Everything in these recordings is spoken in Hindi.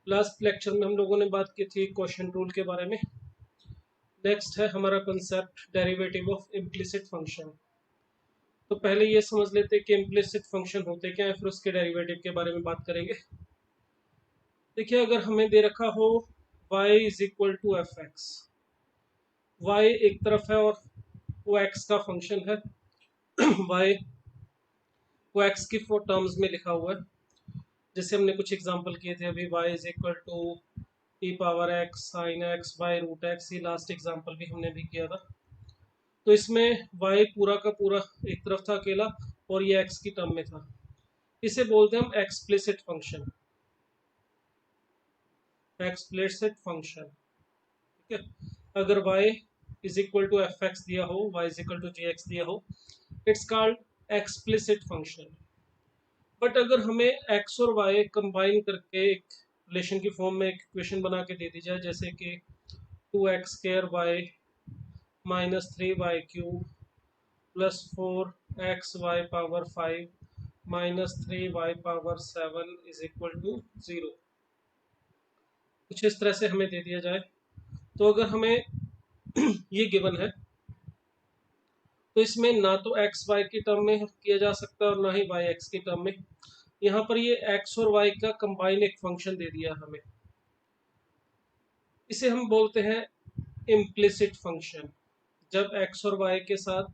लास्ट लेक्चर में हम लोगों ने बात की थी क्वोशिएंट रूल के बारे में। नेक्स्ट है हमारा concept derivative of implicit function. तो पहले ये समझ लेते हैं कि इम्प्लिसिट फंक्शन होते क्या है, फिर उसके डेरिवेटिव के बारे में बात करेंगे। देखिए, अगर हमें दे रखा हो y is equal to F X, Y एक तरफ है और वो x का फंक्शन है y को x की फोर टर्म्स में लिखा हुआ है। जैसे हमने कुछ एग्जांपल किए थे अभी, y is equal to e power x sine x by root x, ये लास्ट एग्जांपल भी हमने भी किया था। तो इसमें y पूरा का पूरा एक तरफ था अकेला और ये x की टर्म में था। इसे बोलते हैं हम एक्सप्लिसिट फंक्शन, एक्सप्लिसिट फंक्शन। ठीक है, अगर y is equal to F X दिया हो, y is equal to G X दिया हो, it's called explicit function. But अगर हमें x और y कंबाइन करके एक रिलेशन की फॉर्म में एक इक्वेशन बना के दे दी जाए, जैसे कि 2x² y minus 3y cube plus 4xy power 5 minus 3y power 7 is equal to 0, कुछ इस तरह से हमें दे दिया जाए। तो अगर हमें ये गिवन है तो इसमें ना तो एक्स वाई की टर्म में किया जा सकता है और ना ही वाई एक्स की टर्म में। यहाँ पर ये एक्स और वाई का कंबाइन एक फंक्शन दे दिया हमें, इसे हम बोलते हैं इम्प्लिसिट फंक्शन। जब एक्स और वाई के साथ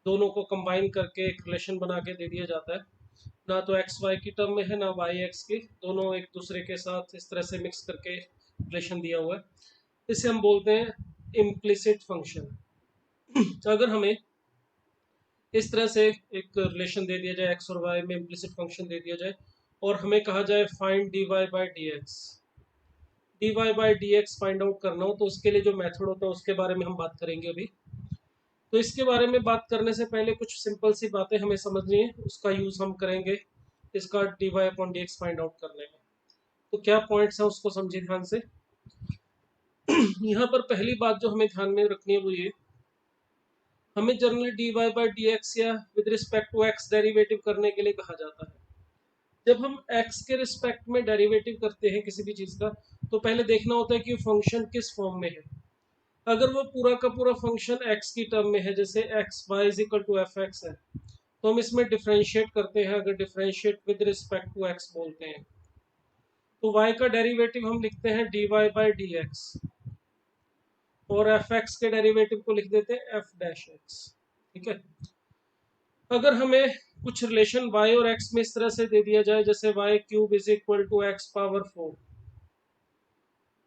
दोनों को कंबाइन करके एक रिलेशन बना के दे दिया जाता है, ना तो एक्स वाई की टर्म में है ना वाई एक्स की, दोनों एक दूसरे के साथ इस तरह से मिक्स करके रिलेशन दिया हुआ है, इसे हम बोलते हैं इम्प्लिसिट फंक्शन। तो अगर हमें इस तरह से एक रिलेशन दे दिया जाए, एक्स और वाई में इम्प्लिसिट फंक्शन दे दिया जाए और हमें कहा जाए find d y by d x, d y by d x find out करना हो, तो उसके लिए जो मेथड होता है उसके बारे में हम बात करेंगे अभी। तो इसके बारे में बात करने से पहले कुछ सिंपल सी बातें हमें समझनी है, उसका यूज हम करेंगे इसका d y upon d x find out करने में। तो क्या पॉइंट्स हैं उसको समझिए ध्यान से। यहाँ पर पहली बात जो हमें ध्यान में रखनी है वो ये, हमें generally d y by d x या with respect to x derivative करने के लिए कहा जाता है। जब हम x के रिस्पेक्ट में डेरिवेटिव करते हैं किसी भी चीज़ का, तो पहले देखना होता है कि फंक्शन किस फॉर्म में है। अगर वो पूरा का पूरा फंक्शन x की टर्म में है, जैसे x y is equal to F x है, तो हम इसमें डिफरेंशिएट करते हैं। अगर differentiate with respect to x बोलते हैं तो y का डेरिवेटिव हम लिखते हैं d y by d x, और एफ एक्स के डेरिवेटिव को लिख देते हैं एफ डैश एक्स। ठीक है, अगर हमें कुछ रिलेशन y और x में इस तरह से दे दिया जाए, जैसे y cube is equal to x power 4,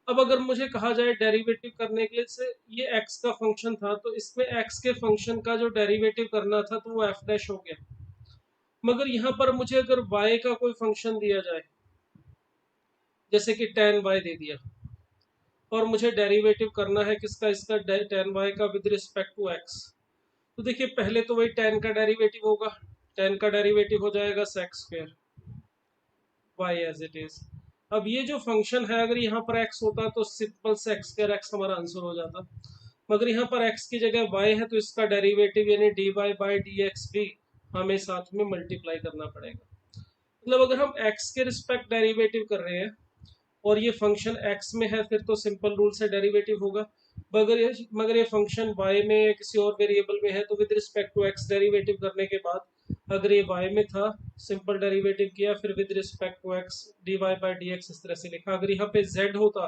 अब अगर मुझे कहा जाए डेरिवेटिव करने के लिए से ये x का फंक्शन था, तो इसमें x के फंक्शन का जो डेरिवेटिव करना था तो वो f डैश हो गया। मगर यहाँ पर मुझे अगर y का कोई फंक्शन दिया जाए, जैसे कि tan y दे दिया, और मुझे डेरिवेटिव करना है किसका, इसका tan y का विद रिस्पेक्ट टू x, तो देखिए पहले तो वही tan का डेरिवेटिव होगा, tan का डेरिवेटिव हो जाएगा sec square y as it is. अब ये जो फंक्शन है, अगर यहाँ पर x होता तो सिंपल sec स्क्वायर x हमारा आंसर हो जाता, मगर यहाँ पर x की जगह y है, तो इसका डेरिवेटिव यानी d y by d x भी हमें साथ में मल्टीप्लाई करना पड़ेगा। मतलब अगर हम x के रिस्पेक्ट डेरिवेटिव कर रहे हैं और ये फंक्शन x में है, फिर तो सिंपल रूल से डेरिवेटिव होगा। मगर ये फंक्शन y में या किसी और वेरिएबल में है, तो with respect to x derivative करने के बाद अगर ये y में था, सिंपल डेरिवेटिव किया, फिर with respect to x d y by d x इस तरह से लिखा। अगर यहाँ पे z होता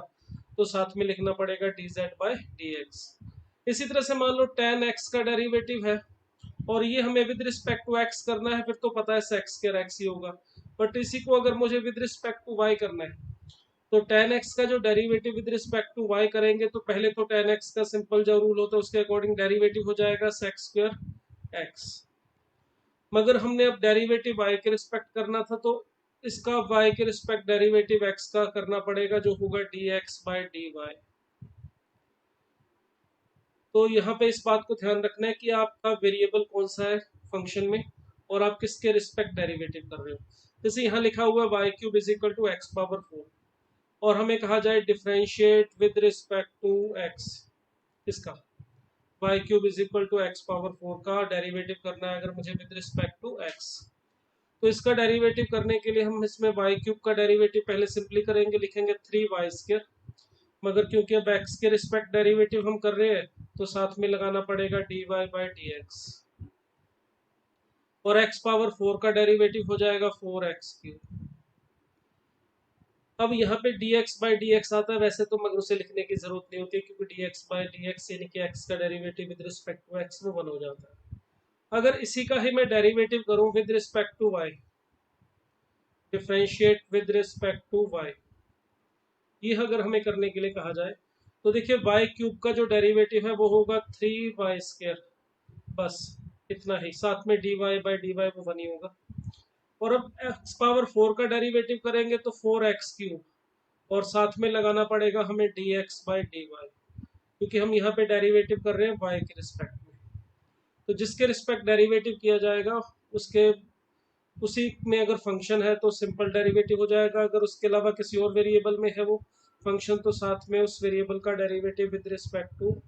तो साथ में लिखना पड़ेगा D Z by d x. इसी तरह से मान लो tan x का डेरिवेटिव है और ये हमें विद रिस्पेक्ट टू x करना है, फिर तो पता है sec स्क्वायर x ही होगा। बट इसी को अगर मुझे विद रिस्पेक्ट टू y करना है, तो tan x का जो derivative with respect to y करेंगे, तो पहले तो tan x का सिंपल जो रूल होता है उसके अकॉर्डिंग डेरिवेटिव हो जाएगा sec स्क्वायर x। मगर हमने अब डेरिवेटिव y के रिस्पेक्ट करना था, तो इसका y के रिस्पेक्ट डेरिवेटिव x का करना पड़ेगा, जो होगा dx बाई dy। तो यहाँ पे इस बात को ध्यान रखना है कि आपका वेरिएबल कौन सा है फंक्शन में और आप किसके रिस्पेक्ट डेरिवेटिव कर रहे हो। जैसे यहाँ लिखा हुआ है y cube is equal to x power 4, और हमें कहा जाए differentiate with respect to x, इसका y cube is equal to x power 4 का डेरिवेटिव करना है अगर मुझे विद रिस्पेक्ट टू x। तो इसका डेरिवेटिव करने के लिए हम इसमें वाई क्यूब का डेरिवेटिव पहले सिंपली करेंगे, लिखेंगे 3y²। मगर क्योंकि अब x के रिस्पेक्ट डेरिवेटिव हम कर रहे हैं तो साथ में लगाना पड़ेगा dy/dx, और x पावर 4 का डेरिवेटिव हो जाएगा 4x³। अब यहाँ पे dx/dx आता है, वैसे तो मगर उसे लिखने की जरूरत नहीं होती क्योंकि dx/dx यानी कि x का derivative with respect to x वो 1 हो जाता है। अगर इसी का ही मैं डेरिवेटिव करूं with respect to y, differentiate with respect to y, ये अगर हमें करने के लिए कहा जाए तो देखिए y³ का जो डेरिवेटिव है वो होगा 3y², बस इतना ही, साथ में dy/dy वो 1 ही होगा। और अब x पावर 4 का डेरिवेटिव करेंगे तो 4x³, और साथ में लगाना पड़ेगा हमें dx/dy, क्योंकि हम यहाँ पे डेरिवेटिव कर रहे हैं y के रिस्पेक्ट में। तो जिसके रिस्पेक्ट डेरिवेटिव किया जाएगा उसके उसी में अगर फंक्शन है तो सिंपल डेरिवेटिव हो जाएगा, अगर उसके अलावा किसी और वेरिएबल में है वो फंक्शन तो साथ में उस वेरिएबल का डेरिवेटिव विद रिस्पेक्ट टू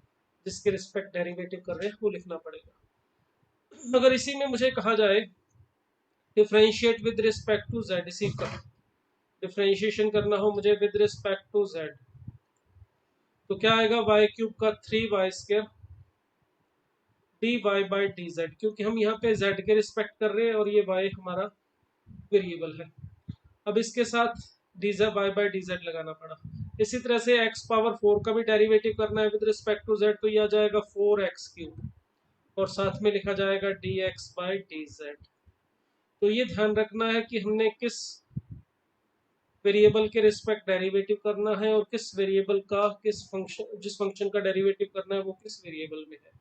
जिसके रिस्पेक्ट डेरिवेटिव कर रहे हैं वो लिखना पड़ेगा। अगर इसी में मुझे कहा जाए differentiate with respect to z, इसी का डिफरेंशिएशन करना हो मुझे विद रिस्पेक्ट टू z, तो क्या आएगा y³ का 3y² dy/dz, क्योंकि हम यहाँ पे z के रिस्पेक्ट कर रहे हैं और ये y हमारा वेरिएबल है। अब इसके साथ dy/dz लगाना पड़ा। इसी तरह से x पावर 4 का भी डेरिवेटिव करना है विद रिस्पेक्ट टू z, तो ये आ जाएगा 4x³ और साथ में लिखा जाएगा dx/dz। तो ये ध्यान रखना है कि हमने किस वेरिएबल के रिस्पेक्ट डेरिवेटिव करना है और किस वेरिएबल का किस फंक्शन जिस फंक्शन का डेरिवेटिव करना है वो किस वेरिएबल में है,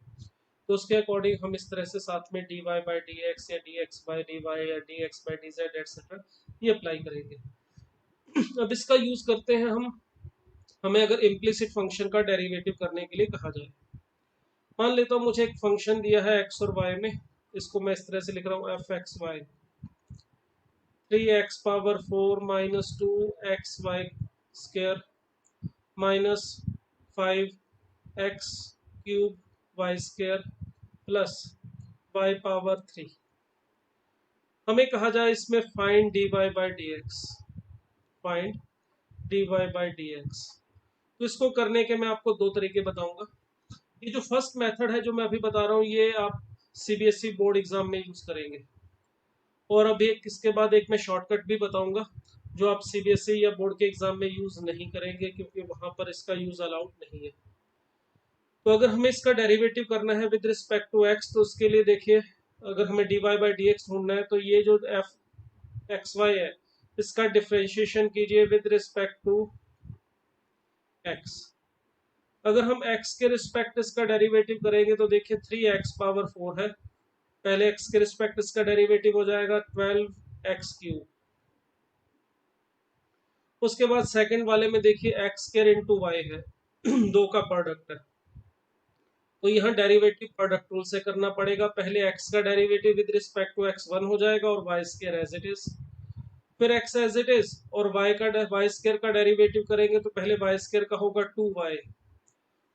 तो उसके अकॉर्डिंग हम इस तरह से साथ में dy/dx या dx/dy या dx/dz एटसेट्रा ये अप्लाई करेंगे। अब इसका यूज करते हैं हमें अगर इम्प्लिसिट फंक्शन का डेरिवेटिव करने के लिए कहा जाए। मान लेता हूँ मुझे एक फंक्शन दिया है x और y में, इसको मैं इस तरह से लिख रहा हूँ f(x, y) 3x power 4 minus 2xy² minus 5x³ y² plus y power 3। हमें कहा जाए इसमें फाइंड dy/dx, फाइंड dy/dx। तो इसको करने के मैं आपको दो तरीके बताऊंगा। ये जो फर्स्ट मेथड है जो मैं अभी बता रहा हूँ ये आप सीबीएसई बोर्ड एग्जाम में यूज करेंगे, और अब एक इसके बाद एक मैं शॉर्टकट भी बताऊंगा जो आप सीबीएसई या बोर्ड के एग्जाम में यूज नहीं करेंगे क्योंकि वहां पर इसका यूज अलाउड नहीं है। तो अगर हमें इसका डेरिवेटिव करना है विद रिस्पेक्ट टू एक्स तो उसके लिए देखिए अगर हमें dy/dx ढूंढना है तो ये जो f(xy) है इसका डिफरेंशिएशन कीजिए विद रिस्पेक्ट टू x। अगर हम x के रिस्पेक्ट इसका डेरिवेटिव करेंगे तो देखिए 3x पावर 4 है, पहले x के रिस्पेक्ट इसका डेरिवेटिव हो जाएगा 12x³। उसके बाद सेकंड वाले में देखिए x² इंटू वाई है दो का प्रोडक्ट है, तो यहाँ डेरिवेटिव प्रोडक्ट रूल से करना पड़ेगा। पहले x का derivative with respect to x 1 हो जाएगा और y² एज इट इज, फिर x एज इट इज और y² का डेरिवेटिव करेंगे तो पहले y² का होगा 2y,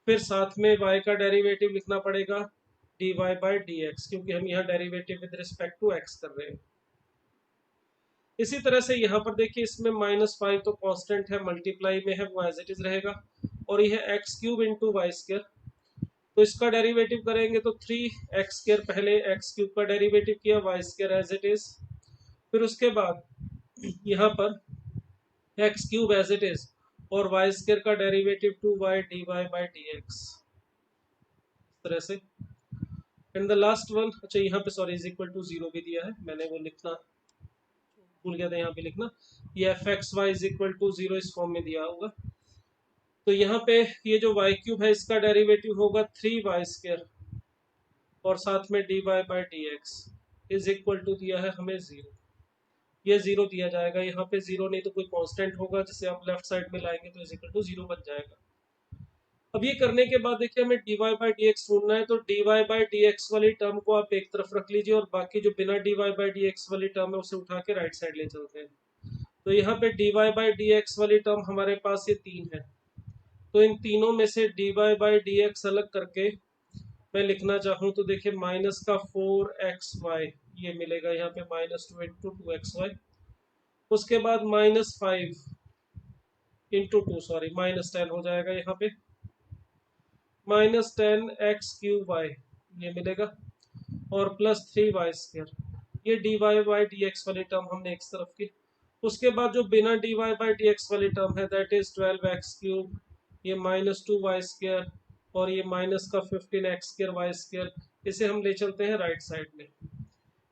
फिर साथ में y का डेरिवेटिव लिखना पड़ेगा dy/dx क्योंकि हम यहाँ derivative with respect to x कर रहे हैं। इसी तरह से यहाँ पर देखिए इसमें -5 तो कांस्टेंट है, मल्टीप्लाई में है वो एज इट इज रहेगा, और यह x³ इंटू y², तो इसका डेरिवेटिव करेंगे तो 3x², पहले x³ का डेरिवेटिव किया, y² एज इट इज, फिर उसके बाद यहाँ पर x³ एज इट इज और y² का डेरिवेटिव 2y dy/dx तरह से। एंड द लास्ट वन, अच्छा यहाँ पे सॉरी इज इक्वल टू 0 भी दिया है, मैंने वो लिखना भूल गया था यहाँ पे लिखना, ये f(xy) इज इक्वल टू 0 इस फॉर्म में दिया होगा। तो यहाँ पे ये जो y³ है इसका डेरिवेटिव होगा 3y² और साथ में dy/dx इज इक्वल टू दिया है हमें 0, ये 0 दिया जाएगा यहाँ पे, 0 नहीं तो कोई कांस्टेंट होगा जिसे आप लेफ्ट साइड में लाएंगे तो इज इक्वल टू 0 बन जाएगा। अब ये करने के बाद देखिए हमें dy/dx ढूंढना है, तो dy/dx वाली टर्म को आप एक तरफ रख लीजिए और बाकी जो बिना dy/dx वाली टर्म है उसे उठा के राइट साइड ले चलते हैं। तो यहाँ पे dy/dx वाली टर्म हमारे पास ये 3 है, तो इन तीनों में से dy/dx अलग करके मैं लिखना चाहूँ तो देखिए माइनस का 4xy ये मिलेगा यहाँ पे -2 इंटू 2xy। उसके बाद -5 इंटू 2, सॉरी -10 हो जाएगा यहाँ पे, -10x³ ये मिलेगा, और +3y²। ये dy/dx वाली टर्म हमने एक तरफ की। उसके बाद जो बिना dy/dx वाली टर्म है दैट इज 12x³, ये -2y², और ये माइनस का 15x²y², इसे हम ले चलते हैं राइट साइड में।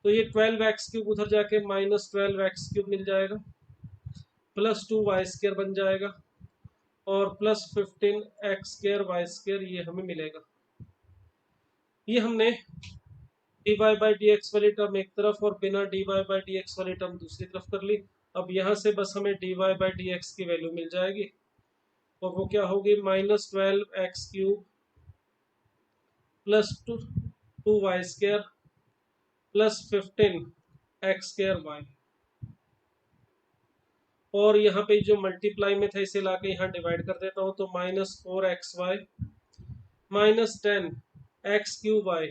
तो ये 12x³ उधर जाके -12x³ मिल जाएगा, +2y² बन जाएगा, और +15x²y² ये हमें मिलेगा। ये हमने dy/dx वाली टर्म एक तरफ और बिना dy/dx वाली टर्म दूसरी तरफ कर ली। अब यहाँ से बस हमें dy/dx की वैल्यू मिल जाएगी, और वो क्या होगी, -12x³ +2y² +15x²y। और यहाँ पे जो मल्टीप्लाई में था इसे लाके यहाँ डिवाइड कर देता हूँ, तो -4xy -10x³y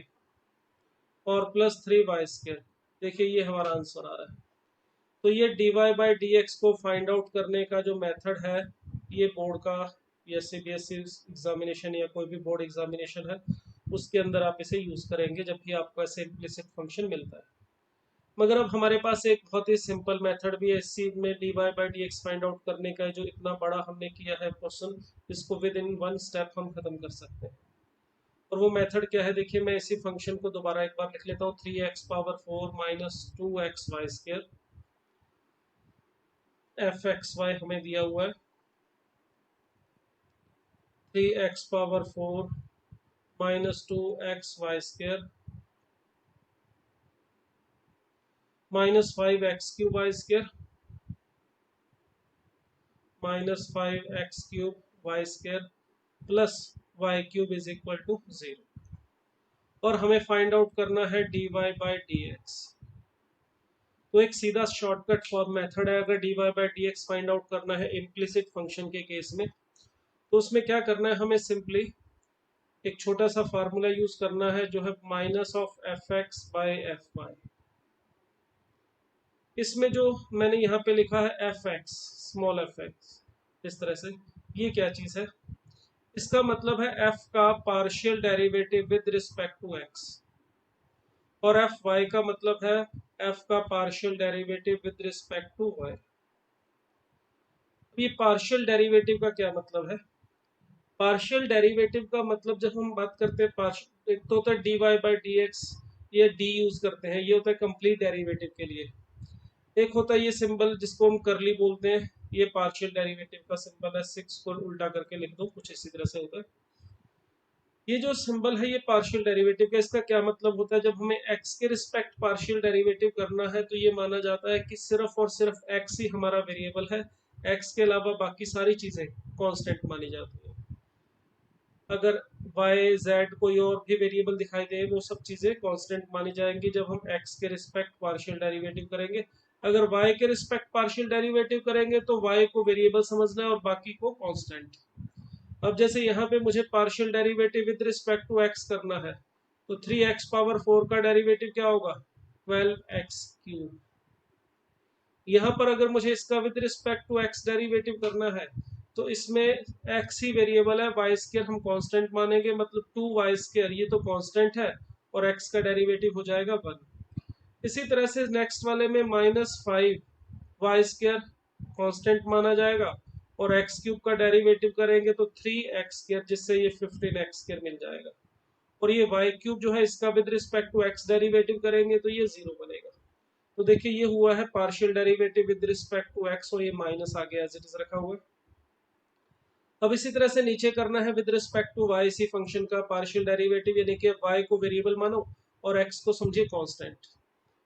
और +3y²। देखिए ये हमारा आंसर आ रहा है। तो ये dy/dx को फाइंड आउट करने का जो मेथड है, ये बोर्ड का या CBSE एग्जामिनेशन या कोई भी बोर्ड एग्जामिनेशन है उसके अंदर आप इसे यूज करेंगे जब भी आपको ऐसे इम्प्लिसिट फंक्शन मिलता है। मगर अब हमारे पास एक बहुत ही सिंपल मेथड भी है इस चीज में dy/dx फाइंड आउट करने का, जो इतना बड़ा हमने किया है क्वेश्चन, इसको विद इन 1 स्टेप हम खत्म कर सकते हैं। और वो मेथड क्या है, देखिए मैं इसी फंक्शन को दोबारा एक बार लिख लेता हूँ। 3x⁴ -2xy² fxy हमें दिया हुआ है, 3x⁴ -2xy² -5x³y² -5x³ plus y³ is equal to 0। और हमें फाइंड आउट करना है dy/dx। तो एक सीधा शॉर्टकट फॉर्म मेथड है, अगर dy/dx फाइंड आउट करना है इम्प्लिसिट फंक्शन के केस में, तो उसमें क्या करना है, हमें सिंपली एक छोटा सा फार्मूला यूज करना है जो है -fx/fy। इसमें जो मैंने यहाँ पे लिखा है fx, स्मॉल fx, इस तरह से, ये क्या चीज है, इसका मतलब है f का partial derivative with respect to x, और fy का मतलब है f का partial derivative with respect to y। ये पार्शियल डेरिवेटिव का क्या मतलब है, पार्शियल डेरिवेटिव का मतलब जब हम बात करते हैं एक तो होता है dy/dx, ये d यूज करते हैं, ये होता है कंप्लीट डेरिवेटिव के लिए। एक होता है ये सिंबल जिसको हम करली बोलते हैं, ये पार्शियल डेरिवेटिव का सिंबल है, 6 को उल्टा करके लिख दो, कुछ इसी तरह से होता है। ये जो सिंबल है ये पार्शियल डेरिवेटिव का, इसका क्या मतलब होता है, जब हमें x के रिस्पेक्ट पार्शियल डेरिवेटिव करना है तो ये माना जाता है कि सिर्फ और सिर्फ x ही हमारा वेरिएबल है, x के अलावा बाकी सारी चीजें कांस्टेंट मानी जाती है। अगर y z कोई और भी वेरिएबल दिखाई दे वो सब चीजें कांस्टेंट मानी जाएंगी जब हम x के रिस्पेक्ट पार्शियल डेरिवेटिव करेंगे। अगर y के रिस्पेक्ट पार्शियल डेरिवेटिव करेंगे तो y को वेरिएबल समझना है और बाकी को कांस्टेंट। अब जैसे यहाँ पे मुझे partial derivative with respect to x करना है, तो 3x⁴ का डेरिवेटिव क्या होगा, 12x³। यहाँ पर अगर मुझे इसका with respect to x derivative करना है तो इसमें x ही वेरिएबल है, y² हम कांस्टेंट मानेंगे, मतलब 2y², ये तो कांस्टेंट है, और x का डेरिवेटिव हो जाएगा 1। इसी तरह से नेक्स्ट वाले में -5y² कांस्टेंट माना जाएगा, और x³ का डेरिवेटिव करेंगे तो 3x², जिससे ये 15x² मिल जाएगा। और ये y³ जो है इसका with respect to x derivative करेंगे तो ये 0 बनेगा। तो देखिए ये हुआ है partial derivative with respect to x, और ये माइनस आ गया एज इट इज रखा हुआ है। अब इसी तरह से नीचे करना है विद रिस्पेक्ट टू y इसी फंक्शन का पार्शियल डेरिवेटिव, यानी कि y को वेरिएबल मानो और x को समझिए कांस्टेंट।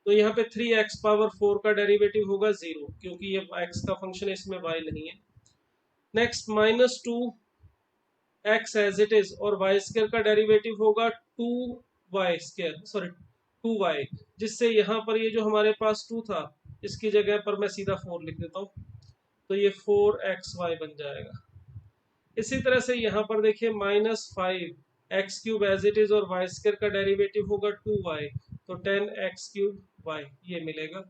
तो यहाँ पे 3x⁴ का डेरिवेटिव होगा 0, क्योंकि ये x का फंक्शन है, इसमें y नहीं है। Next -2x as it is, और y² का डेरिवेटिव होगा 2y², सॉरी 2y, जिससे यहाँ पर ये जो हमारे पास 2 था इसकी जगह पर मैं सीधा 4 लिख देता हूँ, तो ये 4xy बन जाएगा। इसी तरह से यहाँ पर देखिए -5x³ एज इट इज, और y² का डेरिवेटिव होगा 2y, तो 10x³ y, ये मिलेगा।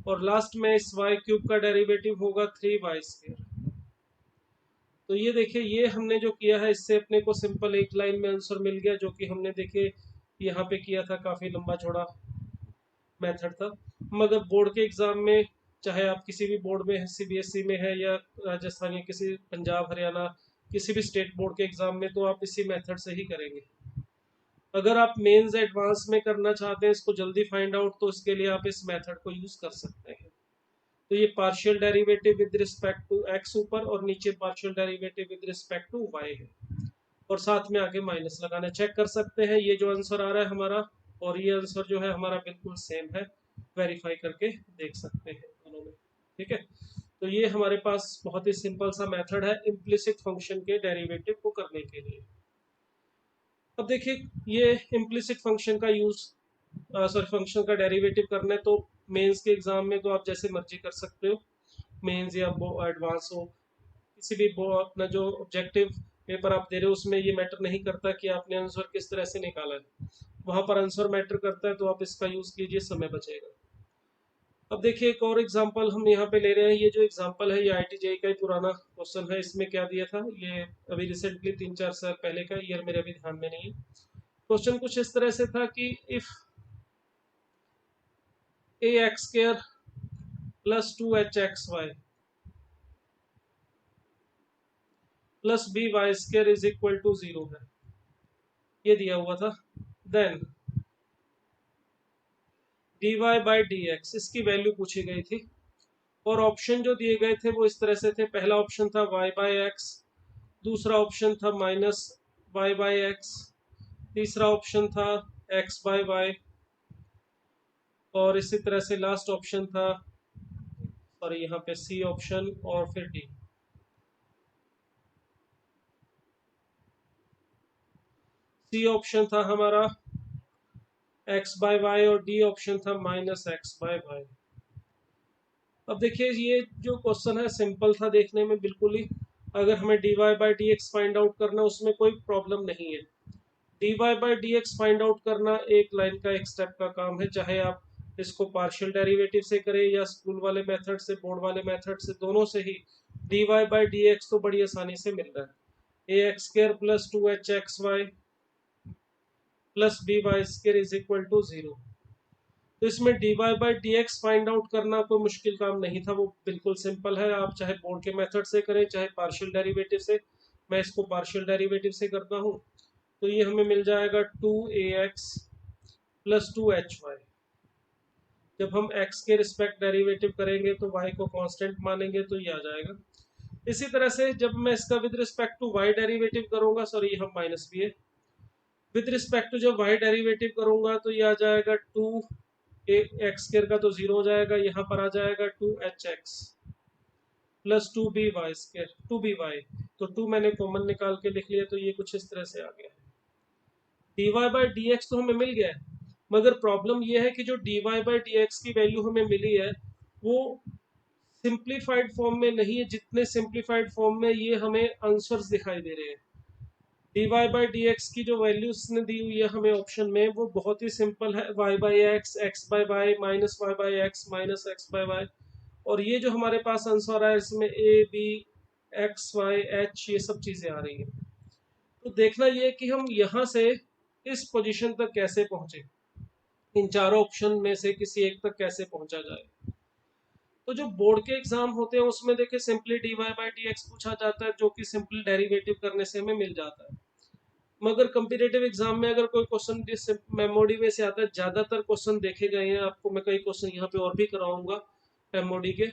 और लास्ट में इस y क्यूब का डेरिवेटिव होगा 3y²। तो ये देखिए, ये हमने जो किया है इससे अपने को सिंपल एक लाइन में आंसर मिल गया, जो कि हमने देखे यहाँ पे किया था, काफी लंबा चौड़ा मेथड था। मगर बोर्ड के एग्जाम में, चाहे आप किसी भी बोर्ड में सीबीएसई में है या राजस्थान या किसी पंजाब हरियाणा किसी भी स्टेट बोर्ड के एग्जाम में, तो आप इसी मेथड से ही करेंगे। अगर आप मेंस एडवांस में करना चाहते हैं इसको जल्दी फाइंड आउट, तो इसके लिए आप इस मेथड को यूज कर सकते हैं। तो ये partial derivative with respect to x ऊपर और नीचे partial derivative with respect to y है, और साथ में आगे माइनस लगाना। चेक कर सकते हैं ये जो आंसर आ रहा है हमारा और ये आंसर जो है हमारा बिल्कुल सेम है, वेरीफाई करके देख सकते हैं दोनों में। ठीक है, तो ये हमारे पास बहुत ही सिंपल सा मेथड है इम्प्लिसिट फंक्शन के डेरिवेटिव को करने के लिए। अब देखिए, ये इम्प्लिसिट फंक्शन का यूज, सॉरी फंक्शन का डेरिवेटिव करना है, तो मेंस के एग्जाम में तो आप जैसे मर्जी कर सकते हो, मेंस या एडवांस हो, किसी भी अपना जो ऑब्जेक्टिव पेपर आप दे रहे हो उसमें ये मैटर नहीं करता कि आपने आंसर किस तरह से निकाला है, वहां पर आंसर मैटर करता है। तो आप इसका यूज कीजिए, समय बचेगा। अब देखिए, एक और एग्जांपल हम यहाँ पे ले रहे हैं। ये जो एग्जांपल है ये IIT-JEE का ही पुराना क्वेश्चन है। इसमें क्या दिया था, ये अभी रिसेंटली 3-4 साल पहले का, ईयर मेरे अभी ध्यान में नहीं है। क्वेश्चन कुछ इस तरह से था कि if ax² plus 2hxy plus by² is equal to 0 है, ये दिया हुआ था। देन dy बाई dx, इसकी वैल्यू पूछी गई थी, और ऑप्शन जो दिए गए थे वो इस तरह से थे। पहला ऑप्शन था y बाई एक्स, दूसरा ऑप्शन था माइनस y बाई एक्स, तीसरा ऑप्शन था x बाई वाई, और इसी तरह से लास्ट ऑप्शन था, सॉरी यहाँ पे सी ऑप्शन और फिर डी। सी ऑप्शन था हमारा x बाई वाई और डी ऑप्शन था माइनस x बाई वाई। अब देखिए, ये जो क्वेश्चन है सिंपल था देखने में बिल्कुल ही। अगर हमें dy by d x find out करना उसमें कोई प्रॉब्लम नहीं है। dy by d x find out करना एक लाइन का एक स्टेप का काम है, चाहे आप इसको पार्शियल डेरिवेटिव से करें या स्कूल वाले मेथड से, बोर्ड वाले मेथड से, दोनों से ही dy बाई डी एक्स तो बड़ी आसानी से मिल रहा है। ax² plus 2hxy plus by² is equal to 0। तो इसमें dy by d x find out करना कोई मुश्किल काम नहीं था, वो बिल्कुल सिंपल है। आप चाहे बोर्ड के मेथड से करें चाहे पार्शियल डेरिवेटिव से, मैं इसको पार्शियल डेरिवेटिव से करता हूँ। तो ये हमें मिल जाएगा 2ax प्लस 2hy। जब हम x के रिस्पेक्ट डेरिवेटिव करेंगे तो y को कांस्टेंट मानेंगे तो ये आ जाएगा। इसी तरह से जब मैं इसका with respect to y derivative करूंगा, सॉरी यहाँ माइनस भी है, विद रिस्पेक्ट टू जब y डेरिवेटिव करूंगा तो ये आ जाएगा 2x² का तो 0 हो जाएगा, यहाँ पर आ जाएगा 2hx प्लस 2by, तो 2 मैंने कॉमन निकाल के लिख लिया, तो ये कुछ इस तरह से आ गया। dy बाई डी एक्स तो हमें मिल गया है, मगर प्रॉब्लम ये है कि जो dy बाई डी एक्स की वैल्यू हमें मिली है वो सिंप्लीफाइड फॉर्म में नहीं है, जितने सिंप्लीफाइड फॉर्म में ये हमें आंसर्स दिखाई दे रहे हैं। dy बाई डी एक्स की जो वैल्यू इसने दी हुई है हमें ऑप्शन में, वो बहुत ही सिंपल है, y by x, x by y, minus y by x, minus x by y. और ये जो हमारे पास आंसर है इसमें a b x y h ये सब चीजें आ रही है। तो देखना ये कि हम यहाँ से इस पोजीशन तक कैसे पहुंचे, इन चारों ऑप्शन में से किसी एक तक कैसे पहुंचा जाए। तो जो बोर्ड के एग्जाम होते हैं उसमें देखिए simply dy by d x पूछा जाता है, जो कि सिंपल डेरिवेटिव करने से हमें मिल जाता है। मगर कंपिटेटिव एग्जाम में अगर कोई क्वेश्चन मेमोरी में से आता है, ज्यादातर क्वेश्चन देखे गए हैं, आपको मैं कई क्वेश्चन यहाँ पे और भी कराऊंगा मेमोरी के,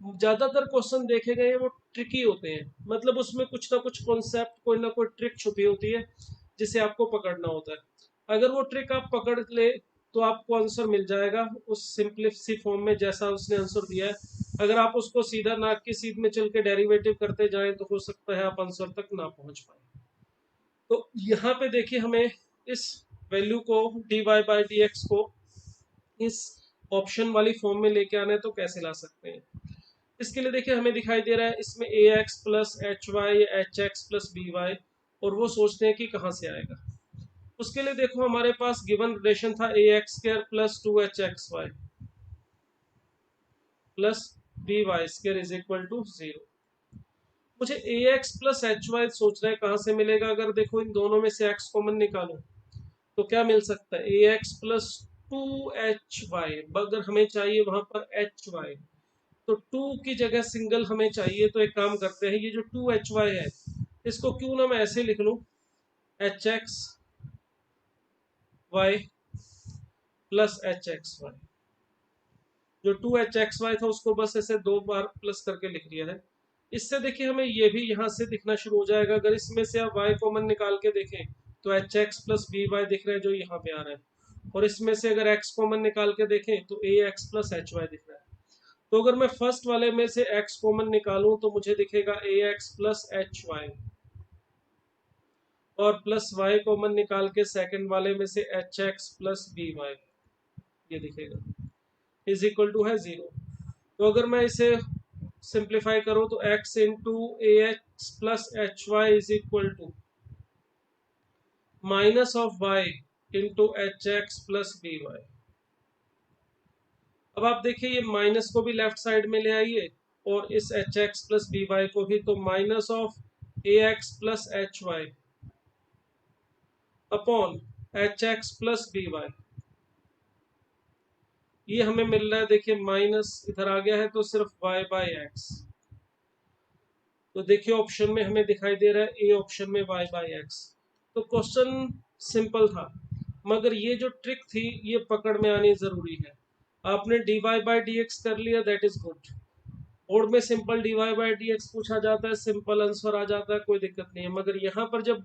ज्यादातर क्वेश्चन देखे गए हैं वो ट्रिकी होते हैं, मतलब उसमें कुछ ना कुछ कॉन्सेप्ट, कोई ना कोई ट्रिक छुपी होती है जिसे आपको पकड़ना होता है। अगर वो ट्रिक आप पकड़ ले तो आपको आंसर मिल जाएगा उस सिंपलिफिसी फॉर्म में जैसा उसने आंसर दिया है। अगर आप उसको सीधा नाक की सीध में चल के डेरिवेटिव करते जाएं तो हो सकता है आप आंसर तक ना पहुंच पाए। तो यहाँ पे देखिए, हमें इस वैल्यू को dy बाई डी एक्स को इस ऑप्शन वाली फॉर्म में लेके आना है, तो कैसे ला सकते हैं। इसके लिए देखिए हमें दिखाई दे रहा है इसमें ax plus h y h x plus b y, और वो सोचते हैं कि कहाँ से आएगा। उसके लिए देखो हमारे पास गिवन रिलेशन था ax² प्लस 2hxy, प्लस b y square is equal to 0। मुझे a x plus h y सोचना है कहाँ से मिलेगा। अगर देखो इन दोनों में से एक्स कॉमन निकालो तो क्या मिल सकता है, ए एक्स प्लस 2hy। अगर हमें चाहिए वहां पर एच वाई, तो 2 की जगह सिंगल हमें चाहिए, तो एक काम करते हैं, ये जो 2hy है इसको क्यों ना मैं ऐसे लिख लूं, h x y plus h x y. जो 2hxy था उसको बस ऐसे 2 बार प्लस करके लिख दिया है। इससे देखिए हमें ये भी यहाँ से दिखना शुरू हो जाएगा। अगर इसमें से आप y कॉमन निकाल के देखें तो h x plus b y दिख रहा है जो यहाँ पे आ रहा है, और इसमें से अगर x कॉमन निकाल के देखें तो ए एक्स प्लस एच वाई दिख रहा है। तो अगर मैं फर्स्ट वाले में से x कॉमन निकालूं तो मुझे दिखेगा a x plus h y, और प्लस y कॉमन निकाल के सेकंड वाले में से h x plus b y, ये दिखेगा, इज इक्वल टू है 0। तो अगर मैं इसे सिंप्लीफाई करो तो x into a x plus h y is equal to minus of y into h x plus b y. अब आप देखिए ये माइनस को भी लेफ्ट साइड में ले आइए, और इस h x plus b y को भी, तो minus of a x plus h y upon h x plus b y, ये हमें मिल रहा है। देखिए माइनस इधर आ गया है तो सिर्फ y बाई एक्स, तो देखिए ऑप्शन में हमें दिखाई दे रहा है ए ऑप्शन में y बाई एक्स। तो क्वेश्चन सिंपल था, मगर ये जो ट्रिक थी ये पकड़ में आनी जरूरी है। आपने dy बाई डी एक्स कर लिया, दैट इज गुड। बोर्ड में simple dy by d x पूछा जाता है, सिंपल आंसर आ जाता है, कोई दिक्कत नहीं है। मगर यहाँ पर जब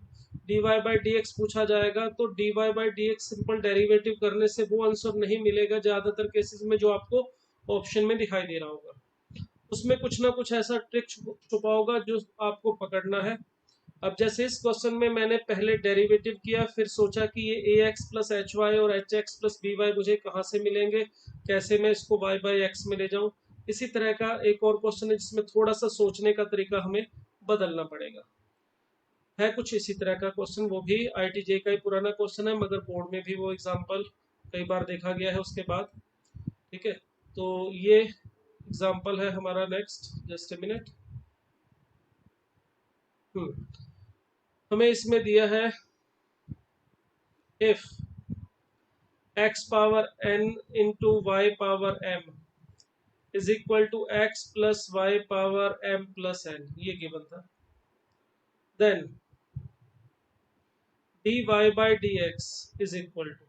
dy बाई डी एक्स पूछा जाएगा तो dy by d x simple derivative करने से वो आंसर नहीं मिलेगा ज्यादातर केसेस में जो आपको ऑप्शन में दिखाई दे रहा होगा। उसमें कुछ ना कुछ ऐसा ट्रिक छुपा होगा जो आपको पकड़ना है। अब जैसे इस क्वेश्चन में मैंने पहले डेरिवेटिव किया, फिर सोचा कि ये a x plus h y और h x plus b y मुझे कहाँ से मिलेंगे, कैसे मैं इसको वाई बाई एक्स में ले जाऊं। इसी तरह का एक और क्वेश्चन है जिसमें थोड़ा सा सोचने का तरीका हमें बदलना पड़ेगा। है कुछ इसी तरह का क्वेश्चन, वो भी आईटीजे का ही पुराना क्वेश्चन है, मगर बोर्ड में भी वो एग्जाम्पल कई बार देखा गया है उसके बाद। ठीक है, तो ये एग्जाम्पल है हमारा नेक्स्ट, जस्ट ए मिनट। हमें इसमें दिया है if x power n into y power m is equal to x plus y power m plus n, ये गिवन था। Then dy by d x is equal to,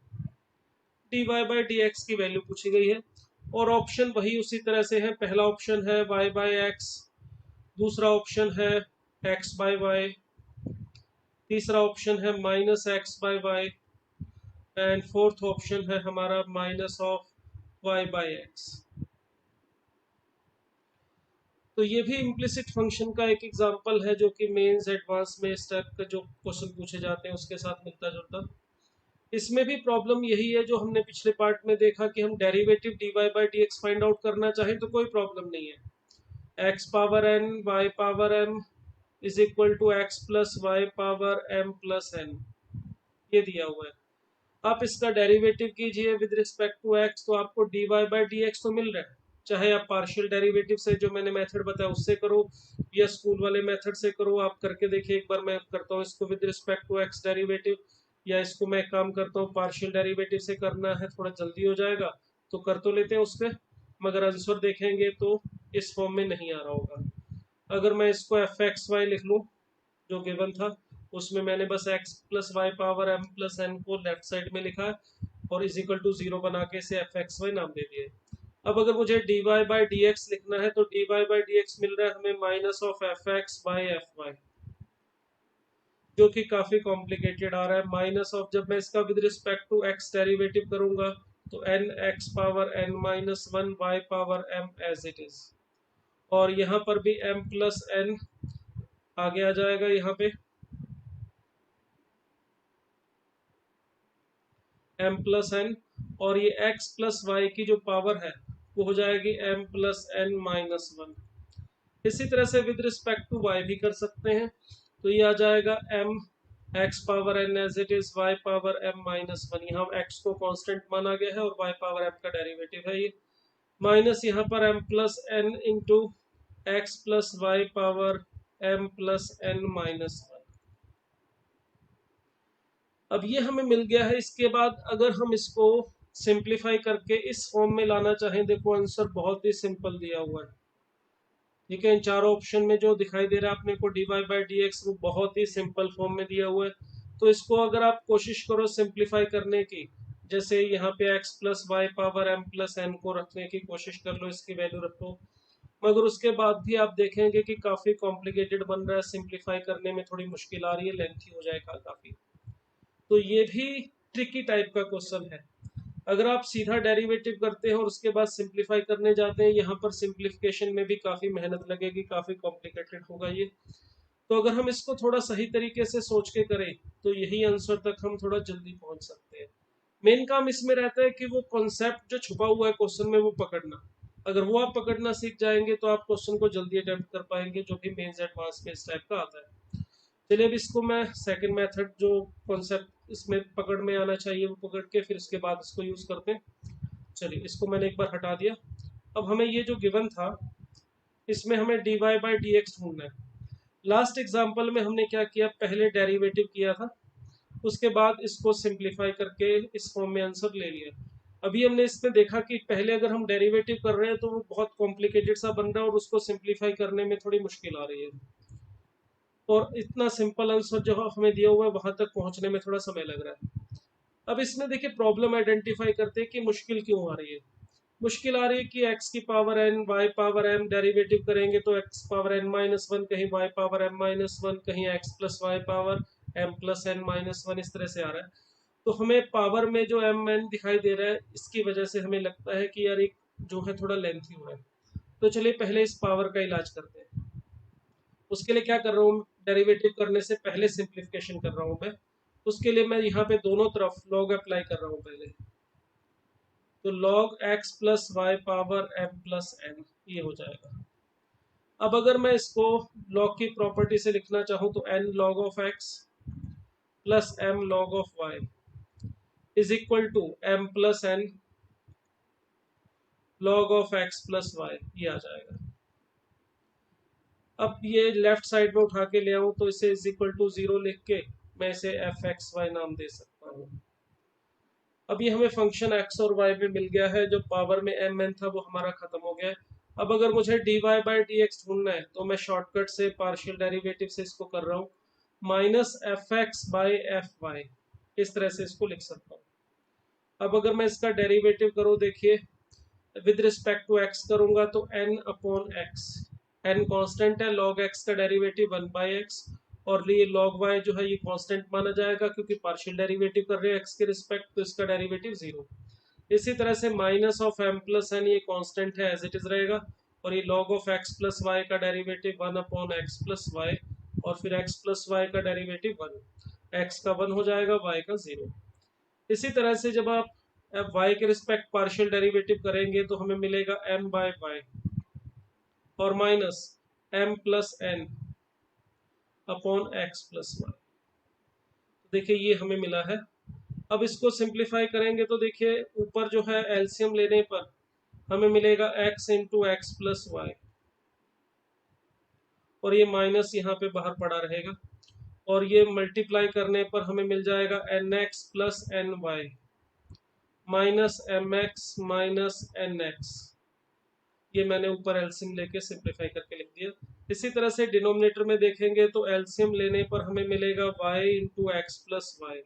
dy by d x की वैल्यू पूछी गई है, और ऑप्शन वही उसी तरह से है। पहला ऑप्शन है y बाई एक्स, दूसरा ऑप्शन है x बाई वाई, तीसरा ऑप्शन है minus x by y, and fourth option है हमारा minus of y by x. तो ये भी इम्प्लिसिट फंक्शन का एक एग्जांपल है जो कि मेंस एडवांस में इस टाइप का जो क्वेश्चन पूछे जाते हैं उसके साथ मिलता जुलता। इसमें भी प्रॉब्लम यही है जो हमने पिछले पार्ट में देखा कि हम derivative dy by d x find out करना चाहें तो कोई प्रॉब्लम नहीं है। x power n y power m is equal to x plus y power m plus n, ये दिया हुआ है। आप इसका डेरिवेटिव कीजिए विद रिस्पेक्ट टू x, तो आपको dy बाई डी एक्स तो मिल रहा है। चाहे आप पार्शियल डेरिवेटिव से जो मैंने मेथड बताया उससे करो, या स्कूल वाले मेथड से करो, आप करके देखिए। एक बार मैं करता हूँ इसको with respect to x derivative, या इसको मैं काम करता हूँ पार्शियल डेरिवेटिव से करना है, थोड़ा जल्दी हो जाएगा तो कर तो लेते हैं उससे, मगर आंसर देखेंगे तो इस फॉर्म में नहीं आ रहा होगा। अगर मैं इसको एफ एक्स वाई लिख लूँ जो गिवन था, उसमें मैंने बस x plus y power m plus n को लेफ्ट साइड में लिखा है और इज इक्वल टू 0 बना के इसे एफ एक्स वाई नाम दे दिए। अब अगर मुझे dy बाई डी एक्स लिखना है तो dy बाई डी एक्स मिल रहा है हमें minus of f x by f y, जो कि काफी कॉम्प्लिकेटेड आ रहा है। माइनस ऑफ, जब मैं इसका with respect to x derivative करूंगा तो n x power n minus 1 y power m as it is, और यहाँ पर भी m प्लस n आगे आ जाएगा यहाँ पे m प्लस n, और ये x प्लस वाई की जो पावर है वो हो जाएगी m प्लस n माइनस 1। इसी तरह से विद रिस्पेक्ट टू y भी कर सकते हैं, तो ये आ जाएगा m x power n as it is y power m minus 1। यहाँ x को कांस्टेंट माना गया है और y पावर m का डेरिवेटिव है ये, माइनस यहाँ पर m plus n into x plus y power m plus n minus one. अब ये हमें मिल गया है। इसके बाद अगर हम इसको सिंप्लीफाई करके इस फॉर्म में लाना चाहें, देखो आंसर बहुत ही सिंपल दिया हुआ है। ठीक है, इन चारों ऑप्शन में जो दिखाई दे रहा है अपने को dy बाई डी एक्स, वो बहुत ही सिंपल फॉर्म में दिया हुआ है। तो इसको अगर आप कोशिश करो सिंप्लीफाई करने की, जैसे यहाँ पे x plus y power m plus n को रखने की कोशिश कर लो, इसकी वैल्यू रखो, मगर उसके बाद भी आप देखेंगे कि काफी कॉम्प्लिकेटेड बन रहा है, सिंप्लीफाई करने में थोड़ी मुश्किल आ रही है, लेंथी हो जाएगा काफी। तो ये भी ट्रिकी टाइप का क्वेश्चन है। अगर आप सीधा डेरिवेटिव करते हैं और उसके बाद सिंप्लीफाई करने जाते हैं, यहाँ पर सिंप्लीफिकेशन में भी काफी मेहनत लगेगी, काफी कॉम्प्लिकेटेड होगा ये। तो अगर हम इसको थोड़ा सही तरीके से सोच के करें तो यही आंसर तक हम थोड़ा जल्दी पहुंच सकते हैं। मेन काम इसमें रहता है कि वो कॉन्सेप्ट जो छुपा हुआ है क्वेश्चन में वो पकड़ना। अगर वो आप पकड़ना सीख जाएंगे तो आप क्वेश्चन को जल्दी अटेम्प्ट कर पाएंगे, जो भी मेंस एडवांस में इस टाइप का आता है। चलिए अब इसको मैं सेकंड मेथड जो कॉन्सेप्ट इसमें पकड़ में आना चाहिए वो पकड़ के फिर इसके बाद इसको यूज करते हैं। चलिए इसको मैंने एक बार हटा दिया। अब हमें ये जो गिवन था इसमें हमें dy बाई डी एक्स ढूंढना है। लास्ट एग्जाम्पल में हमने क्या किया, पहले डेरिवेटिव किया था, उसके बाद इसको सिंप्लीफाई करके इस फॉर्म में आंसर ले लिया। अभी हमने इसमें देखा कि पहले अगर हम डेरिवेटिव कर रहे हैं तो वो बहुत कॉम्प्लिकेटेड सा बन रहा है और उसको सिंप्लीफाई करने में थोड़ी मुश्किल आ रही है, और इतना सिंपल आंसर जो हमें दिया हुआ है वहां तक पहुंचने में थोड़ा समय लग रहा है। अब इसमें देखिए प्रॉब्लम आइडेंटिफाई करते हैं कि मुश्किल क्यों आ रही है। मुश्किल आ रही है कि x की power n y power m derivative करेंगे तो x power n minus one, कहीं y power m minus one, कहीं x plus y power m plus n minus one, इस तरह से आ रहा है। तो हमें पावर में जो m n दिखाई दे रहा है इसकी वजह से हमें लगता है कि यार एक जो है थोड़ा लेंथी हो रहा है। तो चलिए पहले इस पावर का इलाज करते हैं। उसके लिए क्या कर रहा हूँ, डेरिवेटिव करने से पहले सिंप्लीफिकेशन कर रहा हूँ मैं। उसके लिए मैं यहाँ पे दोनों तरफ लॉग अप्लाई कर रहा हूँ पहले। तो log x plus y power m plus n ये हो जाएगा। अब अगर मैं इसको log की प्रॉपर्टी से लिखना चाहूँ तो n log of x plus m log of y is equal to m plus n log of x plus y, ये आ जाएगा। अब ये लेफ्ट साइड में उठा के ले आऊँ तो इसे इज इक्वल टू 0 लिख के मैं इसे एफ एक्स वाई नाम दे सकता हूँ। अब ये हमें फंक्शन x और y में मिल गया है, जो पावर में m n था वो हमारा खत्म हो गया है। अब अगर मुझे dy बाई डी एक्स ढूंढना है तो मैं शॉर्टकट से पार्शियल डेरिवेटिव से इसको कर रहा हूँ, minus f x by f y, इस तरह से इसको लिख सकता हूँ। अब अगर मैं इसका डेरिवेटिव करूँ, देखिए विद रिस्पेक्ट टू x करूंगा तो n upon x, n constant है, log x का डेरिवेटिव 1 बाई एक्स, और ये log y जो है ये कांस्टेंट माना जाएगा क्योंकि पार्शियल डेरिवेटिव कर रहे हैं x के रिस्पेक्ट, तो इसका डेरिवेटिव 0। इसी तरह से minus of m plus n ये कांस्टेंट है, एज इट इज रहेगा, और ये log of x plus y का derivative 1 upon x plus y, और फिर x प्लस वाई का डेरिवेटिव 1, x का 1 हो जाएगा, y का 0। इसी तरह से जब आप अब y के रिस्पेक्ट पार्शियल डेरिवेटिव करेंगे तो हमें मिलेगा m बाय वाई और minus m plus n upon x plus y. देखिए ये हमें मिला है। अब इसको सिंप्लीफाई करेंगे तो देखिए ऊपर जो है एलसीएम लेने पर हमें मिलेगा x into x plus y, और ये माइनस यहाँ पे बाहर पड़ा रहेगा, और ये मल्टीप्लाई करने पर हमें मिल जाएगा n x plus n y minus m x minus n x. ये मैंने ऊपर एलसीएम लेके सिंप्लीफाई करके लिख दिया। इसी तरह से डिनोमिनेटर में देखेंगे तो एलसीएम लेने पर हमें मिलेगा y into x plus y,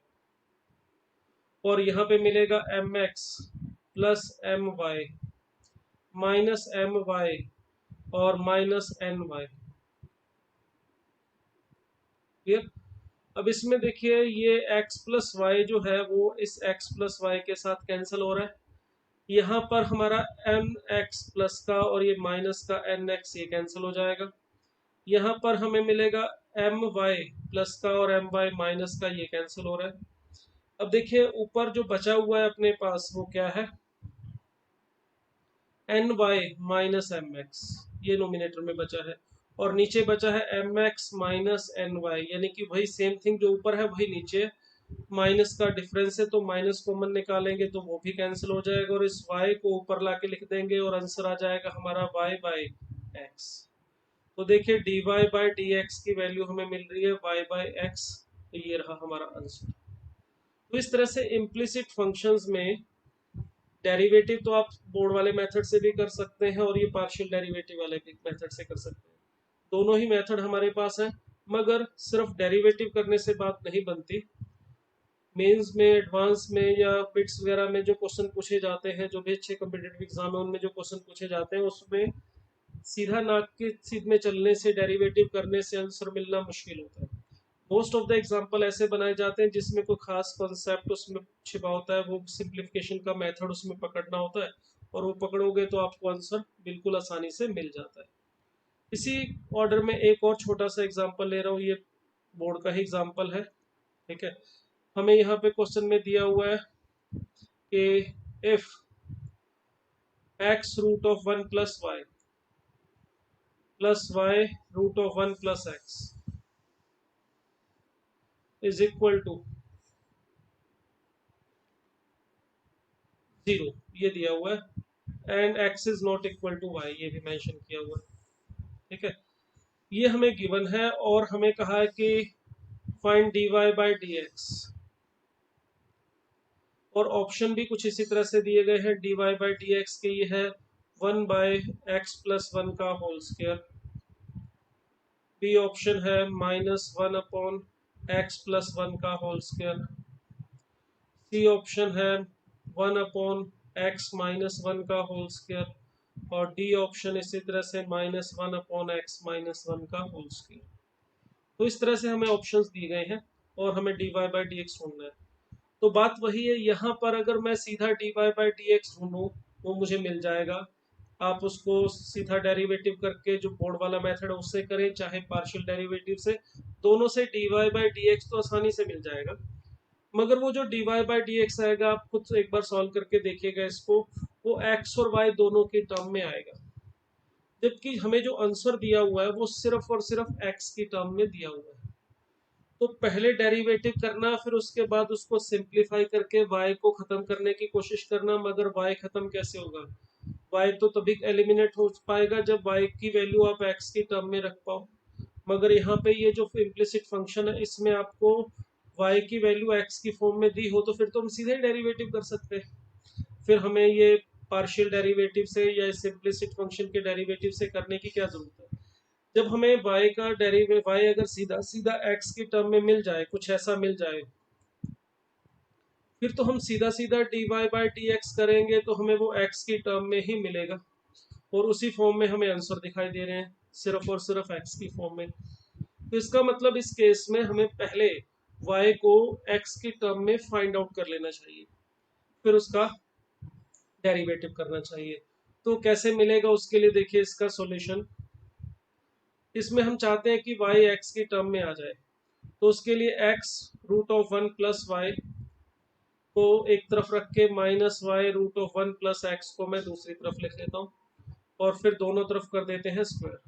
और यहाँ पे मिलेगा m x plus m y minus m y और माइनस एन वाई। क्लियर। अब इसमें देखिए ये x प्लस वाई जो है वो इस x प्लस वाई के साथ कैंसिल हो रहा है। यहाँ पर हमारा एम एक्स प्लस का और ये माइनस का एन एक्स ये कैंसिल हो जाएगा। यहाँ पर हमें मिलेगा एम वाई प्लस का और एम वाई माइनस का, ये कैंसिल हो रहा है। अब देखिए ऊपर जो बचा हुआ है अपने पास वो क्या है, n y minus m x, ये नोमिनेटर में बचा है, और नीचे बचा है m x minus n y, यानी कि वही सेम थिंग जो ऊपर है वही नीचे है। माइनस का डिफरेंस है तो माइनस कॉमन निकालेंगे तो वो भी कैंसिल हो जाएगा और इस y को ऊपर लाके लिख देंगे और आंसर आ जाएगा हमारा y बाई एक्स। तो देखिए dy बाई डी एक्स की वैल्यू हमें मिल रही है y बाई एक्स, तो ये रहा हमारा आंसर। तो इस तरह से इम्प्लिसिट फंक्शंस में डेरिवेटिव तो आप बोर्ड वाले मेथड से भी कर सकते हैं और ये पार्शियल डेरिवेटिव वाले भी मेथड से कर सकते हैं, दोनों ही मेथड हमारे पास है। मगर सिर्फ डेरिवेटिव करने से बात नहीं बनती, मेंस में, एडवांस में या बिट्स वगैरह में जो क्वेश्चन पूछे जाते हैं, जो भी अच्छे कॉम्पिटिटिव एग्जाम है उनमें जो क्वेश्चन पूछे जाते हैं, उसमें सीधा नाक के सीध में चलने से, डेरिवेटिव करने से आंसर मिलना मुश्किल होता है। मोस्ट ऑफ द एग्जाम्पल ऐसे बनाए जाते हैं जिसमें कोई खास कॉन्सेप्ट उसमें छिपा होता है, वो सिंप्लीफिकेशन का मेथड उसमें पकड़ना होता है और वो पकड़ोगे तो आपको आंसर बिल्कुल आसानी से मिल जाता है। इसी ऑर्डर में एक और छोटा सा एग्जाम्पल ले रहा हूँ, ये बोर्ड का ही एग्जाम्पल है, ठीक है। हमें यहाँ पे क्वेश्चन में दिया हुआ है कि if x root of 1 plus y root of 1 plus x is equal to 0, ये दिया हुआ है, and x is not equal to y, ये भी मेंशन किया हुआ है, ठीक है। ये हमें गिवन है और हमें कहा है कि फाइंड dy बाई dx, और ऑप्शन भी कुछ इसी तरह से दिए गए हैं। dy बाई dx के ये है 1 बाई एक्स प्लस 1 का होल स्क्वायर, बी ऑप्शन है -1 अपॉन एक्स प्लस 1 का होल स्क्वायर, सी ऑप्शन है 1 अपॉन एक्स माइनस 1 का होल स्क्वायर, और डी ऑप्शन इसी तरह से -1 अपॉन एक्स माइनस 1 का होल स्क्वायर। तो इस तरह से हमें ऑप्शंस दिए गए हैं और हमें dy बाई dx ढूंढना है। तो बात वही है, यहाँ पर अगर मैं सीधा dy बाई dx ढूंढूं वो मुझे मिल जाएगा। आप उसको सीधा डेरिवेटिव करके जो बोर्ड वाला मेथड है उससे करें, चाहे पार्शियल डेरिवेटिव से, दोनों से dy बाई dx तो आसानी से मिल जाएगा। मगर वो जो dy बाई dx आएगा, आप खुद एक बार सॉल्व करके देखिएगा इसको, वो x और y दोनों के टर्म में आएगा, जबकि हमें जो आंसर दिया हुआ है वो सिर्फ और सिर्फ x की टर्म में दिया हुआ है। तो पहले डेरिवेटिव करना, फिर उसके बाद उसको सिंप्लीफाई करके y को खत्म करने की कोशिश करना। मगर y खत्म कैसे होगा? y तो तभी एलिमिनेट हो पाएगा जब y की वैल्यू आप x की टर्म में रख पाओ। मगर यहाँ पे ये जो इम्प्लिसिट फंक्शन है इसमें आपको y की वैल्यू x की फॉर्म में दी हो तो फिर तो हम सीधे डेरिवेटिव कर सकते हैं। फिर हमें ये पार्शियल डेरिवेटिव से या इम्प्लिसिट फंक्शन के डेरिवेटिव से करने की क्या जरूरत है? जब हमें y का डेरिवेटिव, y अगर सीधा सीधा x की टर्म में मिल जाए, कुछ ऐसा मिल जाए, फिर तो हम सीधा सीधा dy बाई dx करेंगे तो हमें वो x की टर्म में ही मिलेगा और उसी फॉर्म में हमें आंसर दिखाई दे रहे हैं, सिर्फ और सिर्फ x की फॉर्म में। तो इसका मतलब इस केस में हमें पहले y को x की टर्म में फाइंड आउट कर लेना चाहिए, फिर उसका डेरिवेटिव करना चाहिए। तो कैसे मिलेगा उसके लिए देखिए इसका सॉल्यूशन। इसमें हम चाहते हैं कि y x की टर्म में आ जाए, तो उसके लिए x root of 1 plus y को एक तरफ रख के -y root of 1 plus x को मैं दूसरी तरफ लिख लेता हूँ और फिर दोनों तरफ कर देते हैं स्क्वायर,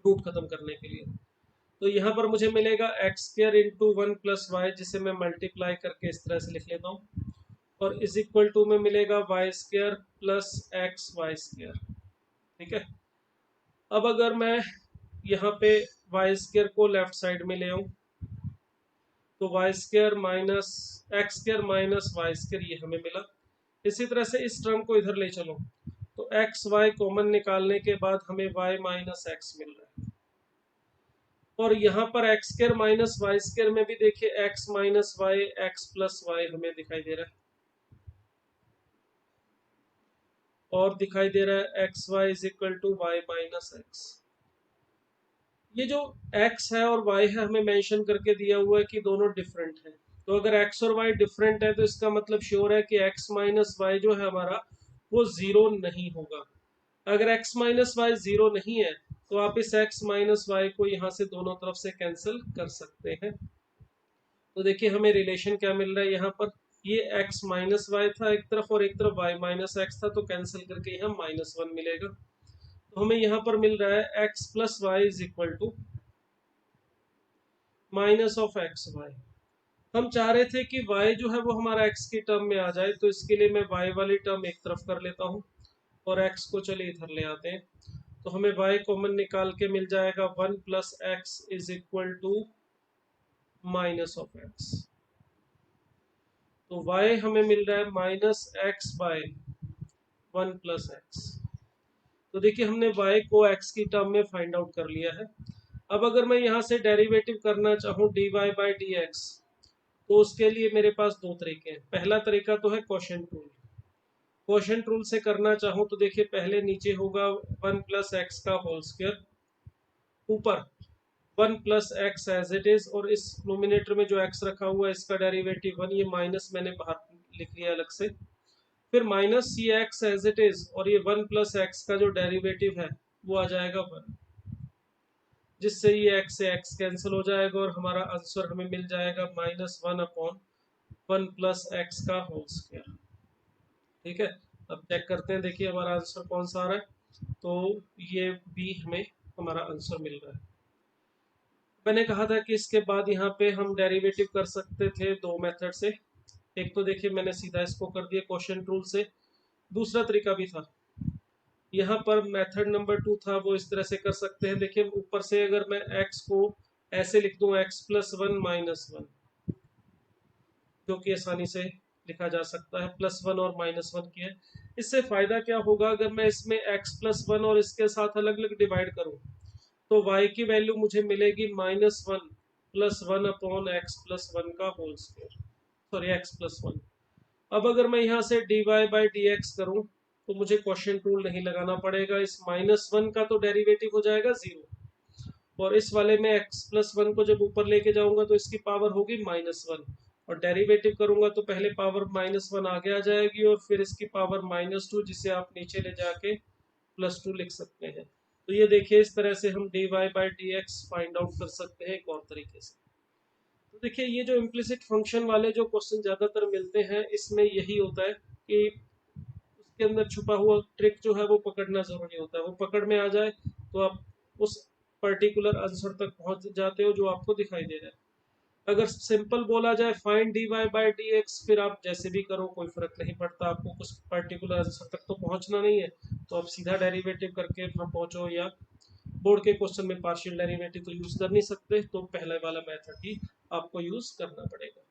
रूट खत्म करने के लिए। तो यहाँ पर मुझे मिलेगा x square into 1 plus y, जिसे मैं मल्टीप्लाई करके इस तरह से लिख लेता हूँ, और इज इक्वल टू में मिलेगा y square plus x y square, ठीक है। अब अगर मैं यहाँ पे वाई स्क्वायर को लेफ्ट साइड में ले आऊँ तो y square minus x square minus y square ये हमें मिला। इसी तरह से इस टर्म को इधर ले चलो तो एक्स वाई कॉमन निकालने के बाद हमें वाई माइनस एक्स मिल रहा है, और यहाँ पर x square minus y square में भी देखिए x minus y x plus y हमें दिखाई दे रहा है, और दिखाई दे रहा है x y is equal to y minus x. ये जो x है और y है हमें मेंशन करके दिया हुआ है कि दोनों डिफरेंट है। तो अगर x और y डिफरेंट है तो इसका मतलब श्योर है कि x माइनस वाई जो है हमारा वो जीरो नहीं होगा। अगर x माइनस वाई जीरो नहीं है तो आप इस x माइनस वाई को यहाँ से दोनों तरफ से कैंसिल कर सकते हैं। तो देखिए हमें रिलेशन क्या मिल रहा है यहाँ पर, ये x माइनस वाई था एक तरफ और एक तरफ y माइनस एक्स था, तो कैंसिल करके यहाँ -1 मिलेगा। तो हमें यहाँ पर मिल रहा है x plus y is equal to minus of x y. हम चाह रहे थे कि y जो है वो हमारा x की टर्म में आ जाए, तो इसके लिए मैं y वाली टर्म एक तरफ कर लेता हूँ और x को चलिए इधर ले आते हैं। तो हमें y कॉमन निकाल के मिल जाएगा 1 plus x is equal to minus of x। तो y हमें मिल रहा है minus x by 1 plus x. तो देखिए हमने y को x की टर्म में फाइंड आउट कर लिया है। अब अगर मैं यहाँ से डेरिवेटिव करना चाहूँ dy बाई डी एक्स, तो उसके लिए मेरे पास दो तरीके हैं। पहला तरीका तो है क्वोशंट रूल। क्वोशंट रूल से करना चाहूँ तो देखिए पहले नीचे होगा 1 प्लस एक्स का होल स्क्वायर, ऊपर 1 plus x as it is, और इस नोमिनेटर में जो x रखा हुआ है इसका डेरिवेटिव 1, ये माइनस मैंने बाहर लिख लिया अलग से। फिर minus c x as it is, और ये 1 प्लस एक्स का जो डेरिवेटिव है वो आ जाएगा 1, जिससे ये x से x कैंसिल हो जाएगा और हमारा आंसर हमें मिल जाएगा माइनस 1 अपॉन 1 प्लस एक्स का होल स्क्वायर। ठीक है, अब चेक करते हैं, देखिए हमारा आंसर कौन सा आ रहा है। तो ये बी हमें हमारा आंसर मिल रहा है। मैंने कहा था कि इसके बाद यहाँ पे हम डेरिवेटिव कर सकते थे दो मेथड से। एक तो देखिए मैंने सीधा इसको कर दिया क्वोशंट रूल से, दूसरा तरीका भी था। यहाँ पर मेथड नंबर 2 था, वो इस तरह से कर सकते हैं। देखिए ऊपर से अगर मैं x को ऐसे लिख दूं x प्लस 1 माइनस 1, जो कि आसानी से लिखा जा सकता है, प्लस 1 और माइनस 1 की है। इससे फायदा क्या होगा, अगर मैं इसमें x प्लस 1 और इसके साथ अलग अलग डिवाइड करूं, तो y की वैल्यू मुझे मिलेगी minus 1 plus 1 upon x plus 1 का whole square, sorry x plus 1। अब अगर मैं यहाँ से dy बाई डी एक्स करूँ तो मुझे क्वोशंट रूल नहीं लगाना पड़ेगा। इस माइनस 1 का तो डेरिवेटिव हो जाएगा 0, और इस वाले में x प्लस 1 को जब ऊपर लेके जाऊंगा तो इसकी पावर होगी माइनस 1, और डेरिवेटिव करूंगा तो पहले पावर माइनस 1 आगे आ जाएगी और फिर इसकी पावर माइनस 2, जिसे आप नीचे ले जाके प्लस 2 लिख सकते हैं। तो ये देखिए इस तरह से हम dy by d x find out कर सकते हैं एक और तरीके से। तो देखिए ये जो इम्प्लिसिट फंक्शन वाले जो क्वेश्चन ज़्यादातर मिलते हैं, इसमें यही होता है कि उसके अंदर छुपा हुआ ट्रिक जो है वो पकड़ना जरूरी होता है। वो पकड़ में आ जाए तो आप उस पर्टिकुलर आंसर तक पहुंच जाते हो जो आपको दिखाई दे रहा है। अगर सिंपल बोला जाए find dy by d x, फिर आप जैसे भी करो कोई फर्क नहीं पड़ता, आपको कुछ पर्टिकुलर आंसर तक तो पहुंचना नहीं है, तो आप सीधा डेरिवेटिव करके वहां पहुंचो, या बोर्ड के क्वेश्चन में पार्शियल डेरिवेटिव तो यूज कर नहीं सकते, तो पहले वाला मेथड ही आपको यूज करना पड़ेगा।